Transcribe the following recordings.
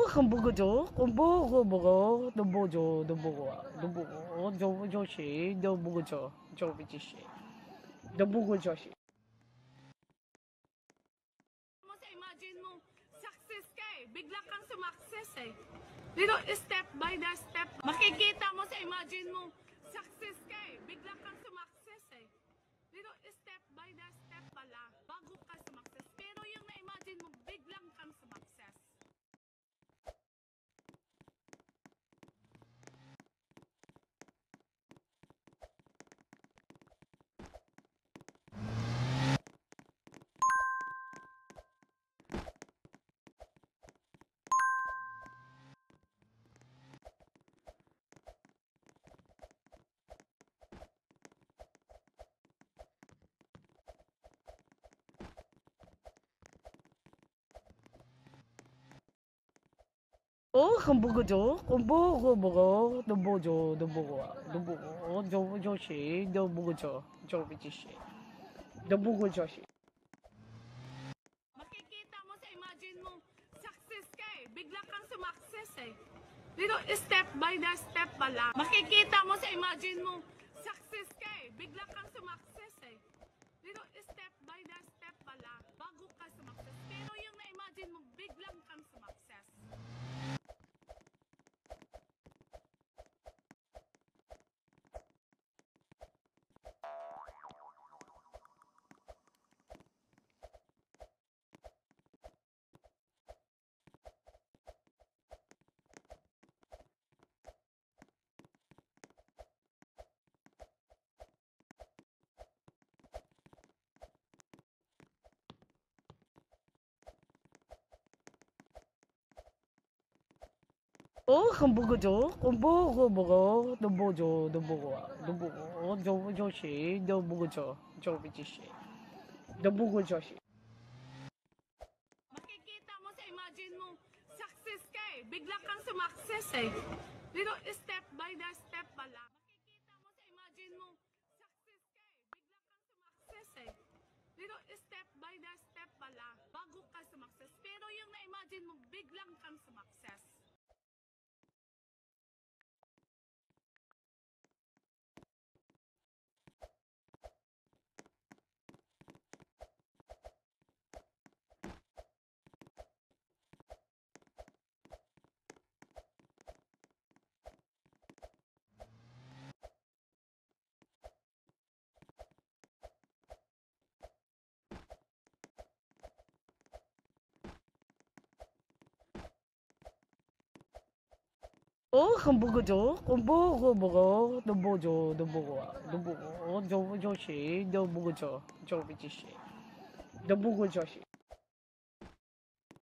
很不够做，很不够，都不做，都不够，都不够，做些都不够做，做不起些，都不够做些。Imagine mo, success ka eh. Bigla kang sumakses eh. Dito, step by the step. Makikita mo sa imagine mo, success ka eh. Bigla kang sumakses eh. Dito, step by the step pala. Bago ka sumakses. Pero yung na-imagine mo, biglang kang sumakses.很不够做，很不够，都不做，都不够，都不够，做些都不够做，做不起些，都不够做些。Makikita mo sa imagine mo, success ka eh. Bigla kang sumakses eh. Dito, step by the step pala. Makikita mo sa imagine mo, success ka eh. Bigla kang sumakses eh. Dito, step by the step pala. Bago ka sumakses. Pero yung na-imagine mo, biglang kang sumakses.很不够做，很不够，都不做，都不够，都不够，做些都不够做，做不起些，都不够做些。Makikita mo sa imagine mo, success ka eh. Bigla kang sumakses eh. Dito, step by the step pala. Makikita mo sa imagine mo, success ka eh. Bigla kang sumakses eh. Dito, step by the step pala. Bago ka sumakses. Pero yung na-imagine mo, biglang kang sumakses.很不够做，很不够，都不做，都不够，都不够，做些都不够做，做不起些，都不够做些。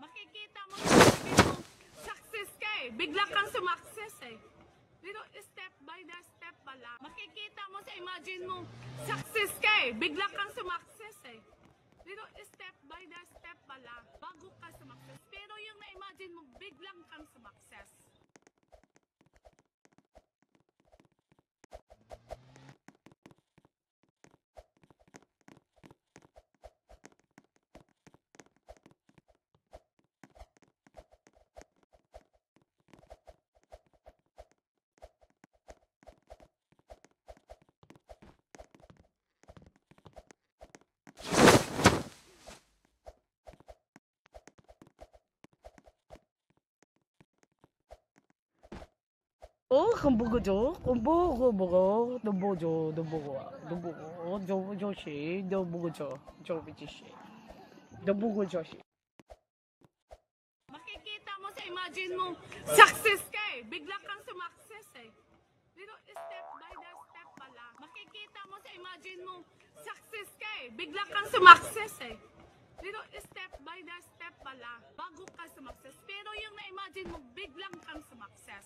Makikita mo sa imagine mo, success ka eh. Bigla kang sumakses eh. Dito, step by the step pala. Makikita mo sa imagine mo, success ka eh. Bigla kang sumakses eh. Dito, step by the step pala. Bago ka sumakses. Pero yung na-imagine mo, biglang kang sumakses.很不够做，很不够，都不做，都不够，都不够，做些都不够做，做不起些，都不够做些。Makikita mo sa imagine mo, success ka eh. Bigla kang sumakses eh. Dito, step by the step pala. Makikita mo sa imagine mo, success ka eh. Bigla kang sumakses eh. Dito, step by the step pala. Bago ka sumakses. Pero yung na-imagine mo, biglang kang sumakses.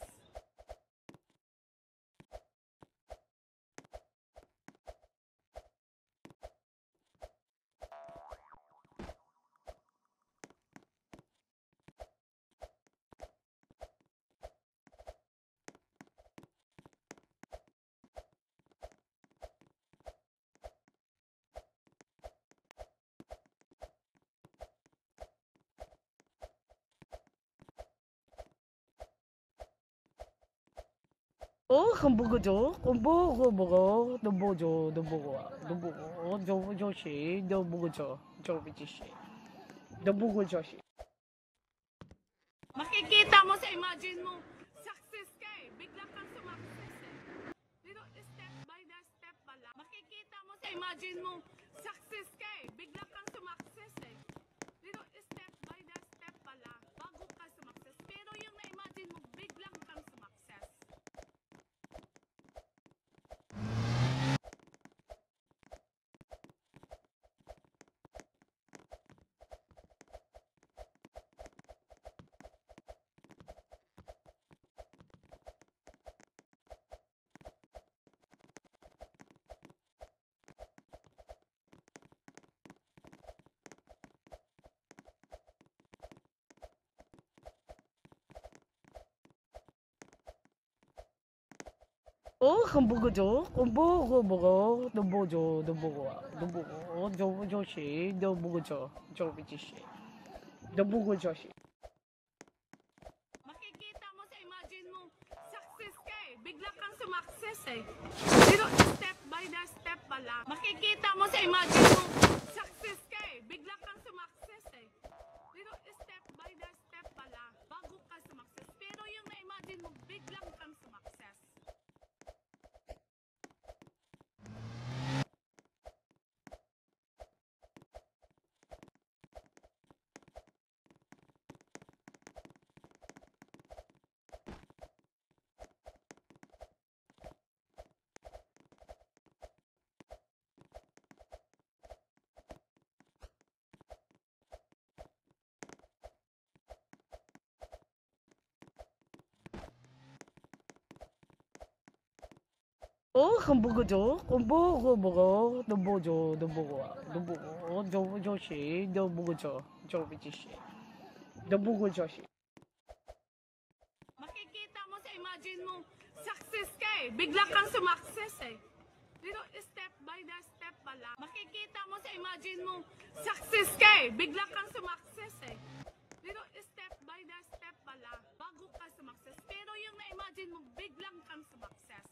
很不够做，很不够，都不做，都不够，都不够，做些都不够做不这些，都不够做些。 Makikita mo sa imagine mo, success ka eh. Bigla kang sumakses eh. Pero step by the step pala. Makikita mo sa imagine mo, success ka eh. Bigla kang sumakses eh. Pero step by the step pala, bago ka sumakses. Pero yung na-imagine mo, biglang kang sumakses.很不够做，很不够，都不做，都不够，都不够，做些都不够做不这些，都不够做些。 Makikita mo sa imagine mo, success ka eh. Bigla kang sumakses eh. Pero step by the step pala. Makikita mo sa imagine mo, success ka eh. Bigla kang sumakses eh. Pero step by the step pala, bago ka sumakses. Pero yung na-imagine mo, biglang kang sumakses.很不够做，很不够，都不做，都不够，都不够，做些都不够做不这些，都不够做些。 Makikita mo sa imagine mo, success ka eh. Bigla kang sumakses eh. Pero step by the step pala. Makikita mo sa imagine mo, success ka eh. Bigla kang sumakses eh. Pero step by the step pala, bago ka sumakses. Pero yung na-imagine mo, biglang kang sumakses.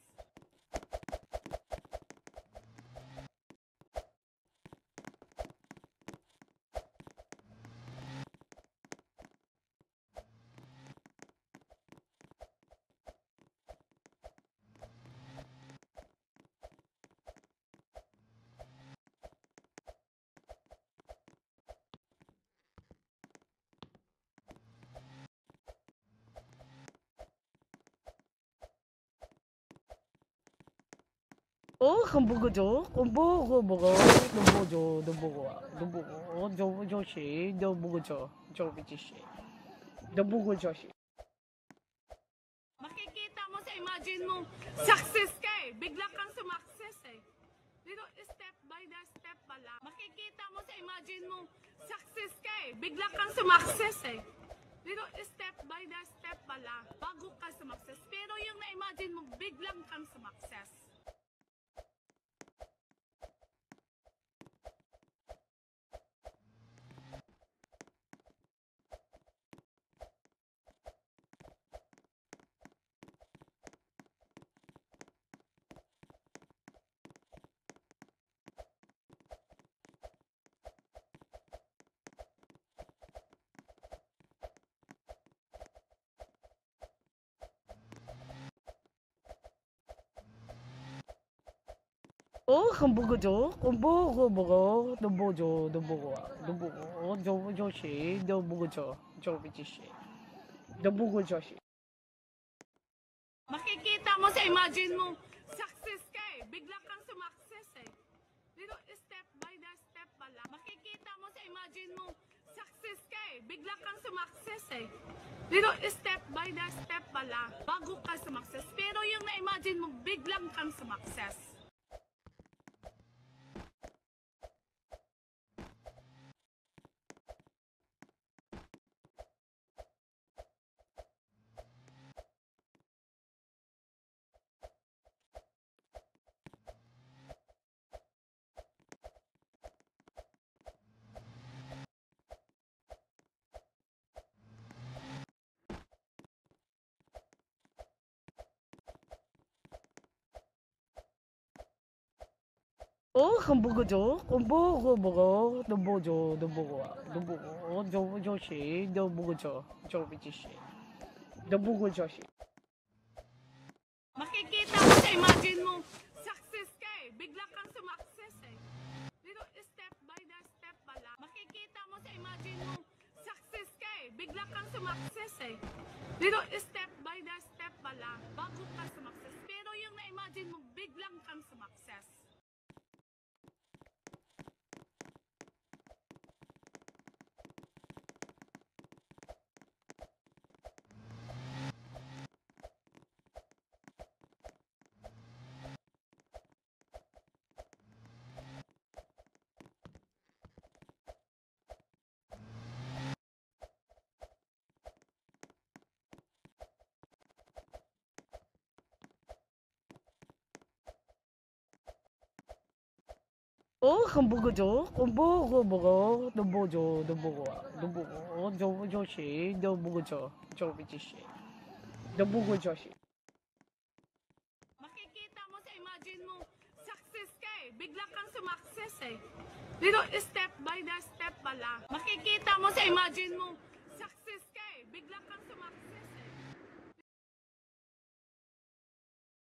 很不够做，很不够，都不做，做些都不够做不这些，都不够做些。 Makikita mo sa imagine mo, success ka eh. Bigla kang sumakses eh. Pero step by the step pala. Makikita mo sa imagine mo, success ka eh. Bigla kang sumakses eh. Pero step by the step pala, bago ka sumakses. Pero yung na-imagine mo, biglang kang sumakses.很不够做，很不够，都不做，做些都不够做不这些，都不够做些。 Makikita mo sa imagine mo, success ka eh. Bigla kang sumakses eh. Pero step by the step pala. Makikita mo sa imagine mo, success ka eh. Bigla kang sumakses eh. Pero step by the step pala, bago ka sumakses. Pero yung na-imagine mo, biglang kang sumakses. 很不错，很不错，都不错，都不错，都不错，就是都不错，就比这些，都不错就是。Makikita mo sa imagine mo, success ka eh. Bigla kang sumakses eh. Pero step by the step pala. Makikita mo sa imagine mo, success ka eh. Bigla kang sumakses eh. Pero step by the step pala, bago ka sumakses. Pero yung na-imagine mo, biglang kang sumakses.很不错，很不错，都不错，都不错，都不错，就是都不错，就比这些，都不错就是。Makikita mo sa imagine mo, success ka eh. Bigla kang sumakses eh. Pero step by the step pala. Makikita mo sa imagine mo, success ka eh. Bigla kang sumakses.